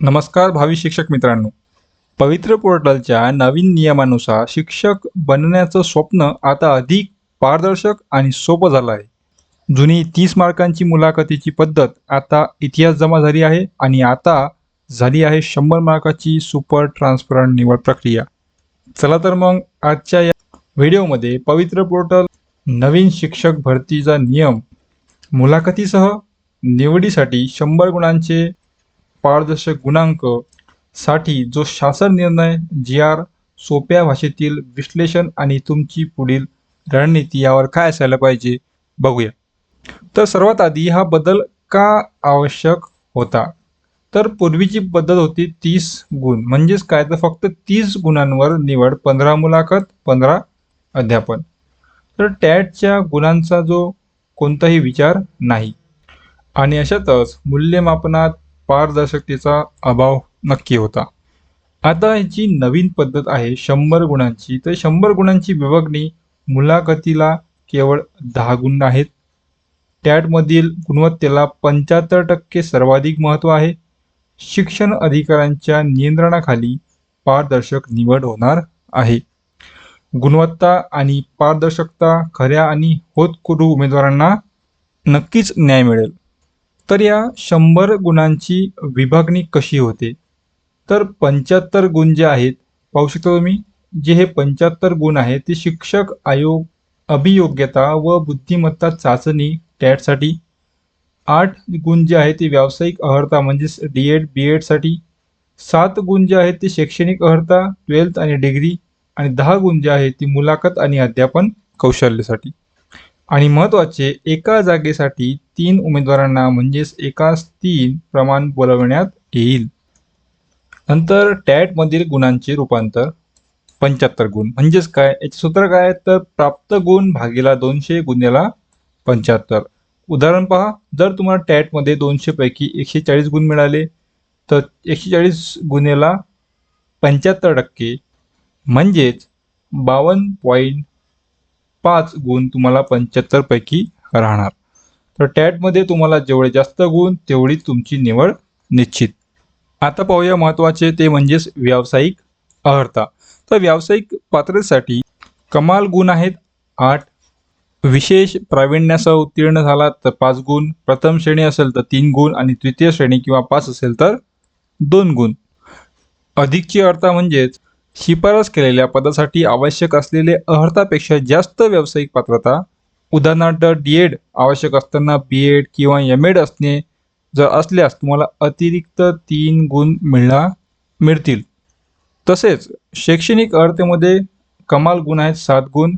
नमस्कार भावी शिक्षक मित्रांनो. पवित्र पोर्टलच्या नवीन नियमानुसार शिक्षक बनण्याचं स्वप्न आता अधिक पारदर्शक आणि सोपं झालं आहे. जुनी 30 मार्कांची मुलाखतीची पद्धत आता इतिहास जमा झाली आहे आणि आता झाली आहे 100 मार्काची सुपर ट्रान्सपरंट निवड प्रक्रिया. चला तर मग आजच्या या व्हिडिओमध्ये पवित्र पोर्टल नवीन शिक्षक भरतीचा नियम, मुलाखतीसह निवडीसाठी 100 गुणांचे पारदर्शक गुणांक साठी जो शासन निर्णय, जी.आर, सोप्या भाषेतील विश्लेषण आणि तुमची पुढील रणनीती यावर काय असायला पाहिजे बघूया. तर सर्वात आधी हा बदल का आवश्यक होता? तर पूर्वीची पद्धत होती 30 गुण, म्हणजेच काय तर फक्त 30 गुणांवर निवड, 15 मुलाखत, 15 अध्यापन. तर टॅटच्या गुणांचा जो कोणताही विचार नाही आणि अशातच मूल्यमापनात पारदर्शकतेचा अभाव नक्की होता. आता जी नवीन पद्धत आहे 100 गुणांची, तर 100 गुणांची विभागणी मुलाखतीला केवळ 10 गुण आहेत. टॅटमधील गुणवत्तेला 75% सर्वाधिक महत्त्व आहे. शिक्षण अधिकाऱ्यांच्या नियंत्रणाखाली पारदर्शक निवड होणार आहे. गुणवत्ता आणि पारदर्शकता खऱ्या आणि होतकरू उमेदवारांना नक्कीच न्याय मिळेल. तर या 100 गुणांची विभागणी कशी होते? तर 75 गुण जे आहेत, पाहू शकता तुम्ही, जे हे 75 गुण आहेत ते शिक्षक आयोग अभियोग्यता व बुद्धिमत्ता चाचणी टॅटसाठी. 8 गुण जे आहेत ते व्यावसायिक अर्हता म्हणजेच डी.एड, बी.एडसाठी. 7 गुण जे आहेत ते शैक्षणिक अर्हता 12th आणि डिग्री आणि 10 गुण जे आहेत ती मुलाखत आणि अध्यापन कौशल्यासाठी. आणि महत्त्वाचे, एका जागेसाठी 3 उमेदवारांना म्हणजेच एकास 3 प्रमाण बोलविण्यात येईल. नंतर टॅटमधील गुणांचे रूपांतर 75 गुण म्हणजेच काय, याचे सूत्र काय तर प्राप्त गुण भागीला 200 गुणिले 75. उदाहरण पहा, जर तुम्हाला टॅटमध्ये 200 पैकी 140 गुण मिळाले तर 140 गुणिले 75% म्हणजेच 52.5 गुण तुम्हाला 75 पैकी राहणार. तर टॅटमध्ये तुम्हाला जेवढे जास्त गुण तेवढी तुमची निवड निश्चित. आता पाहूया महत्त्वाचे, ते म्हणजेच व्यावसायिक अर्हता. तर व्यावसायिक पात्रतेसाठी कमाल गुण आहेत 8. विशेष प्रावीण्यासह उत्तीर्ण झाला तर 5 गुण, प्रथम श्रेणी असेल तर 3 गुण आणि तृतीय श्रेणी किंवा पास असेल तर 2 गुण. अधिकची अर्हता म्हणजेच शिफारस केलेल्या पदासाठी आवश्यक असलेले अर्हतापेक्षा जास्त व्यावसायिक पात्रता. उदाहरणार्थ डी.एड आवश्यक असताना बी.एड किंवा एम.एड असणे जर असल्यास तुम्हाला अतिरिक्त 3 गुण मिळतील. तसेच शैक्षणिक अर्हतेमध्ये कमाल गुण आहेत 7 गुण,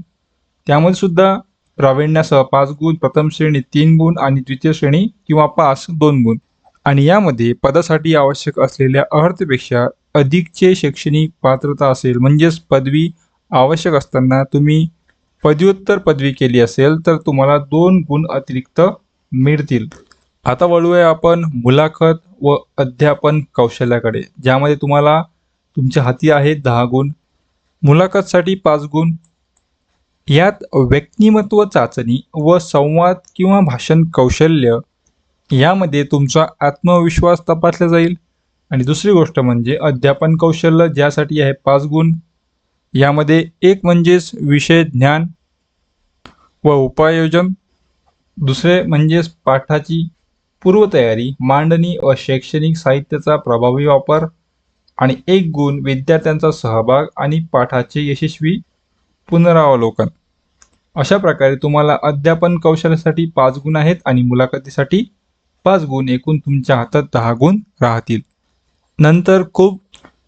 त्यामध्ये सुद्धा प्रावीण्यासह 5 गुण, प्रथम श्रेणी 3 गुण आणि द्वितीय श्रेणी किंवा पास 2 गुण. आणि यामध्ये पदासाठी आवश्यक असलेल्या अर्हतेपेक्षा अधिकचे शैक्षणिक पात्रता असेल, म्हणजेच पदवी आवश्यक असताना तुम्ही पदव्युत्तर पदवी केली असेल तर तुम्हाला 2 गुण अतिरिक्त मिळतील. आता वळूया आपण मुलाखत व अध्यापन कौशल्याकडे, ज्यामध्ये तुम्हाला तुमच्या हाती आहे 10 गुण, मुलाखतसाठी 5 गुण. यात व्यक्तिमत्व चाचणी व संवाद किंवा भाषण कौशल्य यामध्ये तुमचा आत्मविश्वास तपासला जाईल. आणि दुसरी गोष्ट म्हणजे अध्यापन कौशल्य, ज्यासाठी आहे 5 गुण. यामध्ये एक म्हणजेच विषय ज्ञान व उपाययोजन, दुसरे म्हणजेच पाठाची पूर्वतयारी, मांडणी व शैक्षणिक साहित्याचा प्रभावी वापर, आणि 1 गुण विद्यार्थ्यांचा सहभाग आणि पाठाचे यशस्वी पुनरावलोकन. अशा प्रकारे तुम्हाला अध्यापन कौशल्यासाठी 5 गुण आहेत आणि मुलाखतीसाठी 5 गुण, एकूण तुमच्या हातात 10 गुण राहतील. नंतर खूप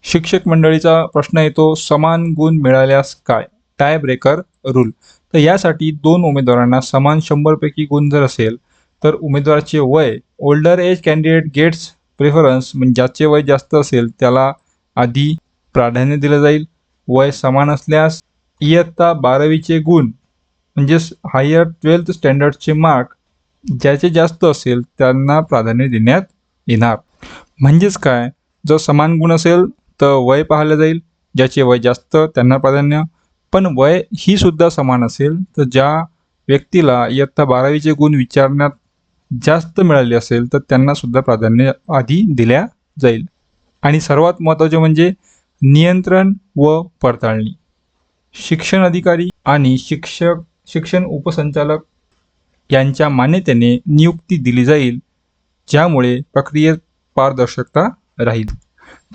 शिक्षक मंडळीचा प्रश्न येतो, समान गुण मिळाल्यास काय? Tie breaker rule. तर यासाठी 2 उमेदवारांना समान 100 पैकी गुण जर असेल तर उमेदवाराचे वय, older age candidate gets preference, म्हणजे ज्याचे वय जास्त असेल त्याला आधी प्राधान्य दिलं जाईल. वय समान असल्यास इयत्ता 12वीचे गुण म्हणजेच हायर 12th स्टँडर्डचे मार्क ज्याचे जास्त असेल त्यांना प्राधान्य देण्यात येणार. म्हणजेच काय, जर समान गुण असेल तर वय पाहिलं जाईल, ज्याचे वय जास्त त्यांना प्राधान्य. पण वय ही सुद्धा समान असेल तर ज्या व्यक्तीला इयत्ता 12वीचे गुण विचारण्यात जास्त मिळाले असेल तर त्यांना सुद्धा प्राधान्य आधी दिल्या जाईल. आणि सर्वात महत्त्वाचे म्हणजे नियंत्रण व पडताळणी. शिक्षण अधिकारी आणि शिक्षण उपसंचालक यांच्या मान्यतेने नियुक्ती दिली जाईल, ज्यामुळे प्रक्रियेत पारदर्शकता राहील.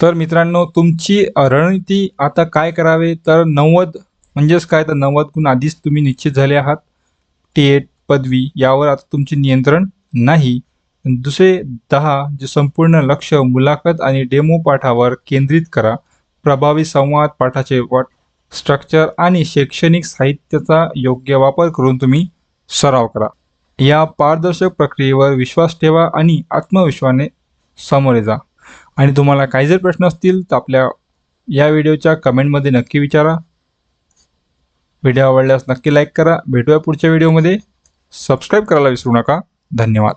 तर मित्रांनो, तुमची रणनीती आता काय करावे, तर 90 म्हणजेच काय, तर 90 गुण आधीच तुम्ही निश्चित झाले आहात. टेट पदवी यावर आता तुमचे नियंत्रण नाही. दुसरे 10 जे संपूर्ण लक्ष मुलाखत आणि डेमो पाठावर केंद्रित करा. प्रभावी संवाद, पाठाचे स्ट्रक्चर आणि शैक्षणिक साहित्याचा योग्य वापर करून तुम्ही सराव करा. या पारदर्शक प्रक्रियेवर विश्वास ठेवा आणि आत्मविश्वासाने सामोरे जा. आणि तुम्हाला काही जर प्रश्न असतील तर आपल्या या व्हिडिओच्या कमेंटमध्ये नक्की विचारा. व्हिडिओ आवडल्यास नक्की लाईक करा. भेटूया पुढच्या व्हिडिओमध्ये. सबस्क्राईब करायला विसरू नका. धन्यवाद.